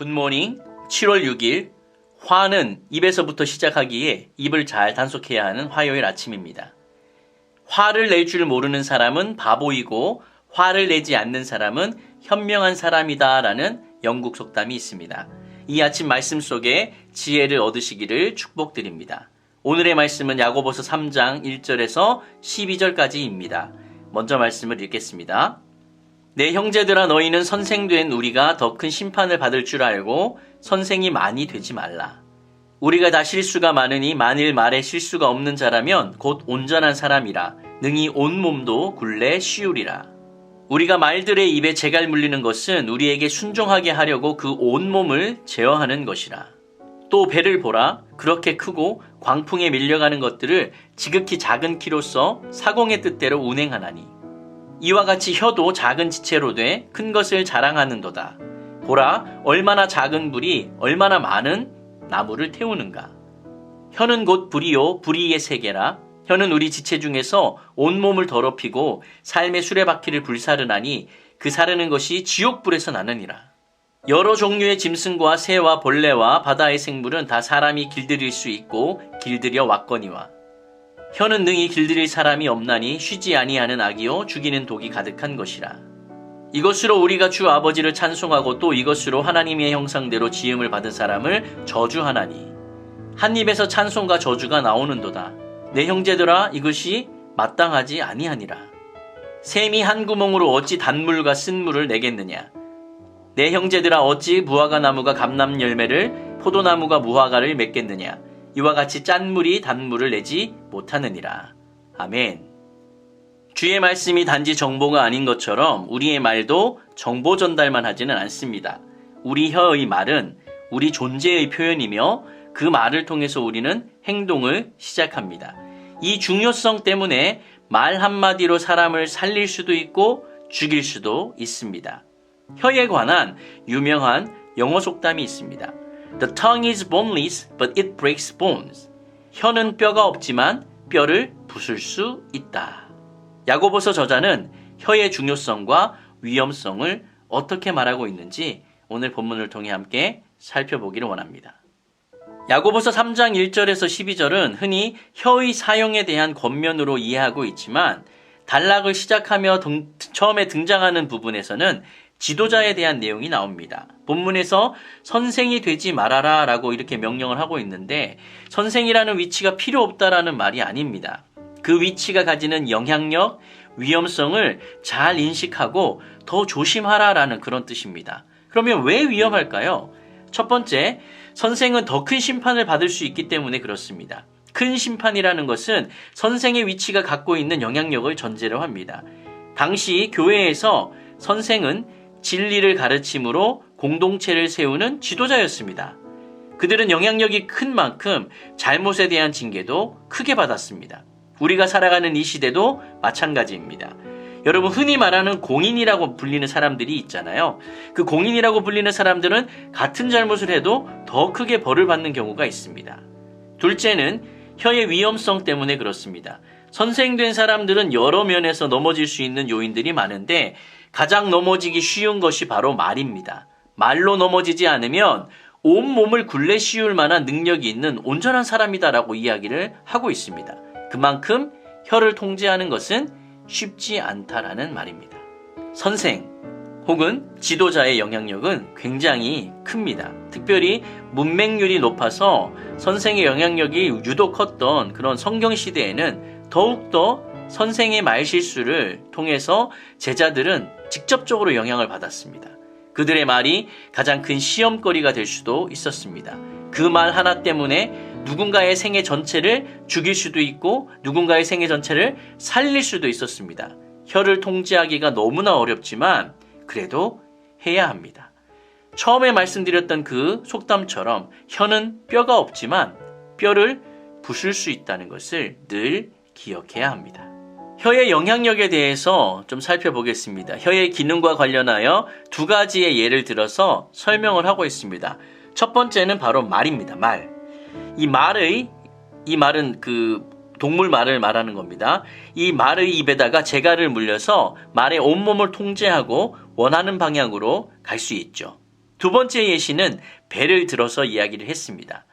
굿모닝. 7월 6일 화는 입에서부터 시작하기에 입을 잘 단속해야 하는 화요일 아침입니다. 화를 낼 줄 모르는 사람은 바보이고 화를 내지 않는 사람은 현명한 사람이다 라는 영국 속담이 있습니다. 이 아침 말씀 속에 지혜를 얻으시기를 축복드립니다. 오늘의 말씀은 야고보서 3장 1절에서 12절까지입니다. 먼저 말씀을 읽겠습니다. 내 형제들아, 너희는 선생된 우리가 더 큰 심판을 받을 줄 알고 선생이 많이 되지 말라. 우리가 다 실수가 많으니 만일 말에 실수가 없는 자라면 곧 온전한 사람이라 능히 온몸도 굴레 씌우리라. 우리가 말들의 입에 재갈 물리는 것은 우리에게 순종하게 하려고 그 온몸을 제어하는 것이라. 또 배를 보라. 그렇게 크고 광풍에 밀려가는 것들을 지극히 작은 키로써 사공의 뜻대로 운행하나니 이와 같이 혀도 작은 지체로 돼 큰 것을 자랑하는도다. 보라, 얼마나 작은 불이 얼마나 많은 나무를 태우는가. 혀는 곧 불이요 불의의 세계라. 혀는 우리 지체 중에서 온몸을 더럽히고 삶의 수레바퀴를 불사르나니 그 사르는 것이 지옥불에서 나느니라. 여러 종류의 짐승과 새와 벌레와 바다의 생물은 다 사람이 길들일 수 있고 길들여 왔거니와 혀는 능히 길들일 사람이 없나니 쉬지 아니하는 악이요 죽이는 독이 가득한 것이라. 이것으로 우리가 주 아버지를 찬송하고 또 이것으로 하나님의 형상대로 지음을 받은 사람을 저주하나니 한 입에서 찬송과 저주가 나오는도다. 내 형제들아, 이것이 마땅하지 아니하니라. 샘이 한 구멍으로 어찌 단물과 쓴물을 내겠느냐. 내 형제들아, 어찌 무화과 나무가 감람 열매를 포도나무가 무화과를 맺겠느냐. 이와 같이 짠물이 단물을 내지 못하느니라. 아멘. 주의 말씀이 단지 정보가 아닌 것처럼 우리의 말도 정보 전달만 하지는 않습니다. 우리 혀의 말은 우리 존재의 표현이며 그 말을 통해서 우리는 행동을 시작합니다. 이 중요성 때문에 말 한마디로 사람을 살릴 수도 있고 죽일 수도 있습니다. 혀에 관한 유명한 영어 속담이 있습니다. The tongue is boneless, but it breaks bones. 혀는 뼈가 없지만 뼈를 부술 수 있다. 야고보서 저자는 혀의 중요성과 위험성을 어떻게 말하고 있는지 오늘 본문을 통해 함께 살펴보기를 원합니다. 야고보서 3장 1절에서 12절은 흔히 혀의 사용에 대한 권면으로 이해하고 있지만 단락을 시작하며 처음에 등장하는 부분에서는 지도자에 대한 내용이 나옵니다. 본문에서 선생이 되지 말아라 라고 이렇게 명령을 하고 있는데 선생이라는 위치가 필요 없다라는 말이 아닙니다. 그 위치가 가지는 영향력, 위험성을 잘 인식하고 더 조심하라 라는 그런 뜻입니다. 그러면 왜 위험할까요? 첫 번째, 선생은 더 큰 심판을 받을 수 있기 때문에 그렇습니다. 큰 심판이라는 것은 선생의 위치가 갖고 있는 영향력을 전제로 합니다. 당시 교회에서 선생은 진리를 가르침으로 공동체를 세우는 지도자였습니다. 그들은 영향력이 큰 만큼 잘못에 대한 징계도 크게 받았습니다. 우리가 살아가는 이 시대도 마찬가지입니다. 여러분, 흔히 말하는 공인이라고 불리는 사람들이 있잖아요. 그 공인이라고 불리는 사람들은 같은 잘못을 해도 더 크게 벌을 받는 경우가 있습니다. 둘째는 혀의 위험성 때문에 그렇습니다. 선생된 사람들은 여러 면에서 넘어질 수 있는 요인들이 많은데 가장 넘어지기 쉬운 것이 바로 말입니다. 말로 넘어지지 않으면 온몸을 굴레 씌울 만한 능력이 있는 온전한 사람이다라고 이야기를 하고 있습니다. 그만큼 혀를 통제하는 것은 쉽지 않다라는 말입니다. 선생 혹은 지도자의 영향력은 굉장히 큽니다. 특별히 문맹률이 높아서 선생의 영향력이 유독 컸던 그런 성경시대에는 더욱더 선생의 말실수를 통해서 제자들은 직접적으로 영향을 받았습니다. 그들의 말이 가장 큰 시험거리가 될 수도 있었습니다. 그 말 하나 때문에 누군가의 생애 전체를 죽일 수도 있고 누군가의 생애 전체를 살릴 수도 있었습니다. 혀를 통제하기가 너무나 어렵지만 그래도 해야 합니다. 처음에 말씀드렸던 그 속담처럼 혀는 뼈가 없지만 뼈를 부술 수 있다는 것을 늘 기억해야 합니다. 혀의 영향력에 대해서 좀 살펴보겠습니다. 혀의 기능과 관련하여 두 가지의 예를 들어서 설명을 하고 있습니다. 첫 번째는 바로 말입니다. 말. 이 말은 그 동물 말을 말하는 겁니다. 이 말의 입에다가 재갈을 물려서 말의 온몸을 통제하고 원하는 방향으로 갈 수 있죠. 두 번째 예시는 배를 들어서 이야기를 했습니다.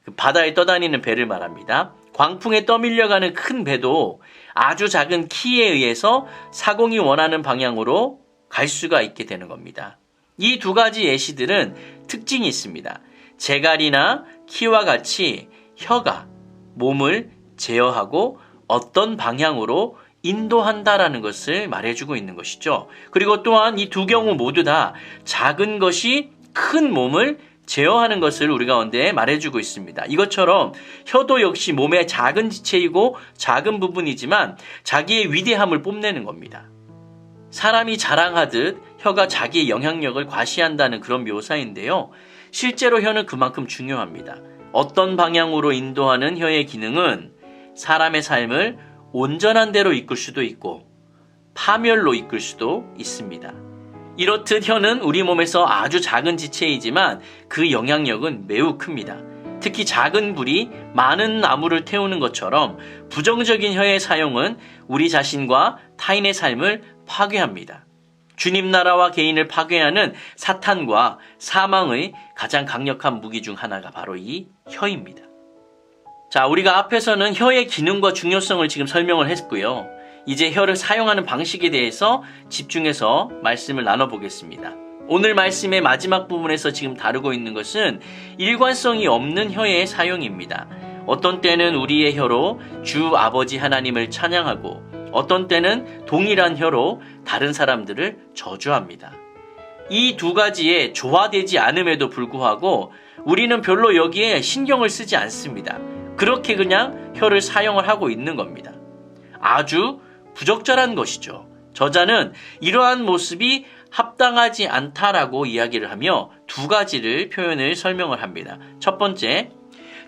그 바다에 떠다니는 배를 말합니다. 광풍에 떠밀려가는 큰 배도 아주 작은 키에 의해서 사공이 원하는 방향으로 갈 수가 있게 되는 겁니다. 이 두 가지 예시들은 특징이 있습니다. 제갈이나 키와 같이 혀가 몸을 제어하고 어떤 방향으로 인도한다라는 것을 말해주고 있는 것이죠. 그리고 또한 이 두 경우 모두 다 작은 것이 큰 몸을 제어하는 것을 우리 가운데 말해주고 있습니다. 이것처럼 혀도 역시 몸의 작은 지체이고 작은 부분이지만 자기의 위대함을 뽐내는 겁니다. 사람이 자랑하듯 혀가 자기의 영향력을 과시한다는 그런 묘사인데요. 실제로 혀는 그만큼 중요합니다. 어떤 방향으로 인도하는 혀의 기능은 사람의 삶을 온전한 대로 이끌 수도 있고 파멸로 이끌 수도 있습니다. 이렇듯 혀는 우리 몸에서 아주 작은 지체이지만 그 영향력은 매우 큽니다. 특히 작은 불이 많은 나무를 태우는 것처럼 부정적인 혀의 사용은 우리 자신과 타인의 삶을 파괴합니다. 주님 나라와 개인을 파괴하는 사탄과 사망의 가장 강력한 무기 중 하나가 바로 이 혀입니다. 자, 우리가 앞에서는 혀의 기능과 중요성을 지금 설명을 했고요. 이제 혀를 사용하는 방식에 대해서 집중해서 말씀을 나눠보겠습니다. 오늘 말씀의 마지막 부분에서 지금 다루고 있는 것은 일관성이 없는 혀의 사용입니다. 어떤 때는 우리의 혀로 주 아버지 하나님을 찬양하고 어떤 때는 동일한 혀로 다른 사람들을 저주합니다. 이 두 가지에 조화되지 않음에도 불구하고 우리는 별로 여기에 신경을 쓰지 않습니다. 그렇게 그냥 혀를 사용을 하고 있는 겁니다. 아주 부적절한 것이죠. 저자는 이러한 모습이 합당하지 않다라고 이야기를 하며 두 가지를 표현을 설명을 합니다. 첫 번째,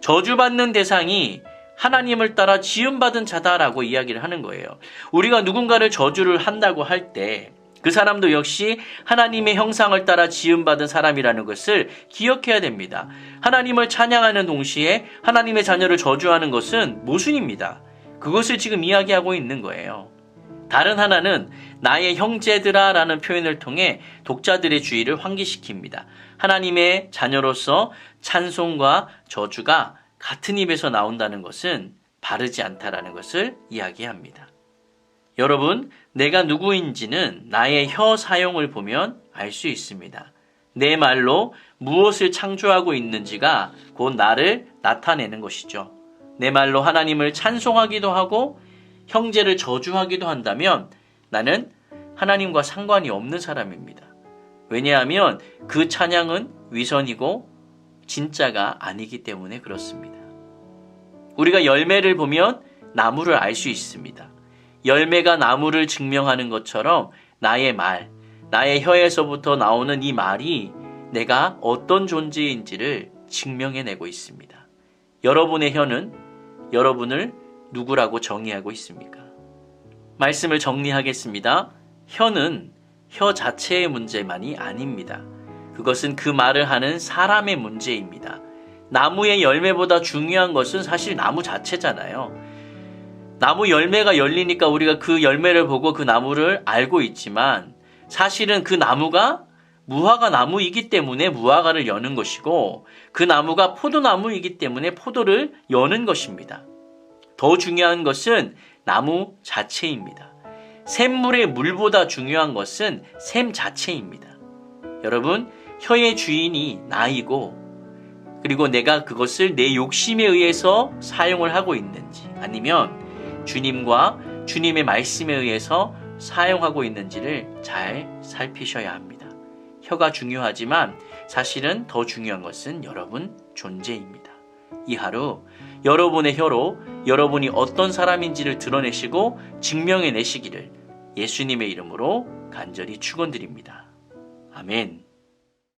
저주받는 대상이 하나님을 따라 지음받은 자다라고 이야기를 하는 거예요. 우리가 누군가를 저주를 한다고 할 때 그 사람도 역시 하나님의 형상을 따라 지음받은 사람이라는 것을 기억해야 됩니다. 하나님을 찬양하는 동시에 하나님의 자녀를 저주하는 것은 모순입니다. 그것을 지금 이야기하고 있는 거예요. 다른 하나는 나의 형제들아 라는 표현을 통해 독자들의 주의를 환기시킵니다. 하나님의 자녀로서 찬송과 저주가 같은 입에서 나온다는 것은 바르지 않다라는 것을 이야기합니다. 여러분, 내가 누구인지는 나의 혀 사용을 보면 알 수 있습니다. 내 말로 무엇을 창조하고 있는지가 곧 나를 나타내는 것이죠. 내 말로 하나님을 찬송하기도 하고 형제를 저주하기도 한다면 나는 하나님과 상관이 없는 사람입니다. 왜냐하면 그 찬양은 위선이고 진짜가 아니기 때문에 그렇습니다. 우리가 열매를 보면 나무를 알 수 있습니다. 열매가 나무를 증명하는 것처럼 나의 말, 나의 혀에서부터 나오는 이 말이 내가 어떤 존재인지를 증명해내고 있습니다. 여러분의 혀는 여러분을 누구라고 정의하고 있습니까? 말씀을 정리하겠습니다. 혀는 혀 자체의 문제만이 아닙니다. 그것은 그 말을 하는 사람의 문제입니다. 나무의 열매보다 중요한 것은 사실 나무 자체잖아요. 나무 열매가 열리니까 우리가 그 열매를 보고 그 나무를 알고 있지만 사실은 그 나무가 무화과 나무이기 때문에 무화과를 여는 것이고 그 나무가 포도나무이기 때문에 포도를 여는 것입니다. 더 중요한 것은 나무 자체입니다. 샘물의 물보다 중요한 것은 샘 자체입니다. 여러분, 혀의 주인이 나이고 그리고 내가 그것을 내 욕심에 의해서 사용을 하고 있는지 아니면 주님과 주님의 말씀에 의해서 사용하고 있는지를 잘 살피셔야 합니다. 혀가 중요하지만 사실은 더 중요한 것은 여러분 존재입니다. 이 하루 여러분의 혀로 여러분이 어떤 사람인지를 드러내시고 증명해내시기를 예수님의 이름으로 간절히 축원드립니다. 아멘.